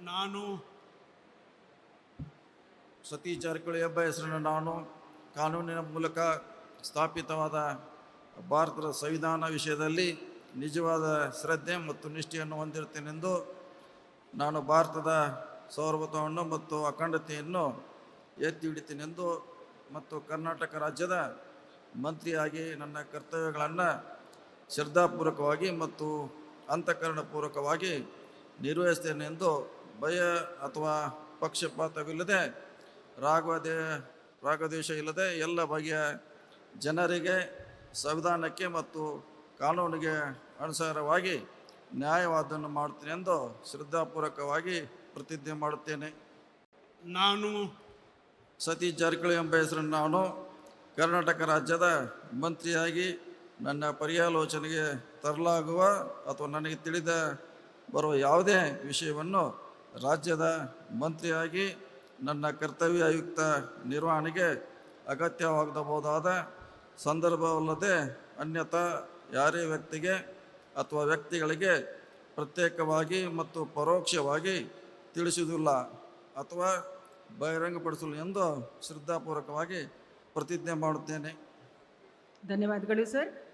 ನಾನು ಸತೀಶ್ ಜಾರಕಿಹೊಳಿ ಎಂಬ ಹೆಸರನ್ನು ನಾನು ಕಾನೂನಿನ ಮೂಲಕ ಸ್ಥಾಪಿತವಾದ ಭಾರತದ ಸಂವಿಧಾನ ವಿಷಯದಲ್ಲಿ ನಿಜವಾದ ಶ್ರದ್ಧೆ ಮತ್ತು ನಿಷ್ಠೆಯನ್ನು ಹೊಂದಿರುತ್ತೇನೆಂದು ನಾನು ಭಾರತದ ಸಾರ್ವಭೌಮತ್ವವನ್ನು ಮತ್ತು ಅಖಂಡತೆಯನ್ನು ಎತ್ತಿ ಹಿಡಿತೇನೆಂದು ಮತ್ತು ಕರ್ನಾಟಕ ರಾಜ್ಯದ ಮಂತ್ರಿಯಾಗಿ ನನ್ನ ಕರ್ತವ್ಯಗಳನ್ನು ಶ್ರದ್ಧಾಪೂರ್ವಕವಾಗಿ ಮತ್ತು ಅಂತಃಕರಣಪೂರ್ವಕವಾಗಿ ನಿರ್ವಹಿಸ್ತೇನೆಂದು ಭಯ ಅಥವಾ ಪಕ್ಷಪಾತವಿಲ್ಲದೆ ರಾಗದ್ವೇಷ ಇಲ್ಲದೆ ಎಲ್ಲ ಬಗೆಯ ಜನರಿಗೆ ಸಂವಿಧಾನಕ್ಕೆ ಮತ್ತು ಕಾನೂನಿಗೆ ಅನುಸಾರವಾಗಿ ನ್ಯಾಯವಾದವನ್ನು ಮಾಡುತ್ತೇನೆ ಎಂದು ಶ್ರದ್ಧಾಪೂರ್ವಕವಾಗಿ ಪ್ರತಿಜ್ಞೆ ಮಾಡುತ್ತೇನೆ. ನಾನು ಸತೀಶ್ ಜಾರಕಿಹೊಳಿ ಎಂಬ ಹೆಸರನ್ನು ನಾನು ಕರ್ನಾಟಕ ರಾಜ್ಯದ ಮಂತ್ರಿಯಾಗಿ ನನ್ನ ಪರ್ಯಾಲೋಚನೆಗೆ ತರಲಾಗುವ ಅಥವಾ ನನಗೆ ತಿಳಿದ ಬರುವ ಯಾವುದೇ ವಿಷಯವನ್ನು ರಾಜ್ಯದ ಮಂತ್ರಿಯಾಗಿ ನನ್ನ ಕರ್ತವ್ಯಯುಕ್ತ ನಿರ್ವಹಣೆಗೆ ಅಗತ್ಯವಾಗಬಹುದಾದ ಸಂದರ್ಭವಲ್ಲದೆ ಅನ್ಯಥಾ ಯಾರೇ ವ್ಯಕ್ತಿಗೆ ಅಥವಾ ವ್ಯಕ್ತಿಗಳಿಗೆ ಪ್ರತ್ಯೇಕವಾಗಿ ಮತ್ತು ಪರೋಕ್ಷವಾಗಿ ತಿಳಿಸುವುದಿಲ್ಲ ಅಥವಾ ಬಹಿರಂಗಪಡಿಸಲು ಎಂದು ಶ್ರದ್ಧಾಪೂರ್ವಕವಾಗಿ ಪ್ರತಿಜ್ಞೆ ಮಾಡುತ್ತೇನೆ. ಧನ್ಯವಾದಗಳು ಸರ್.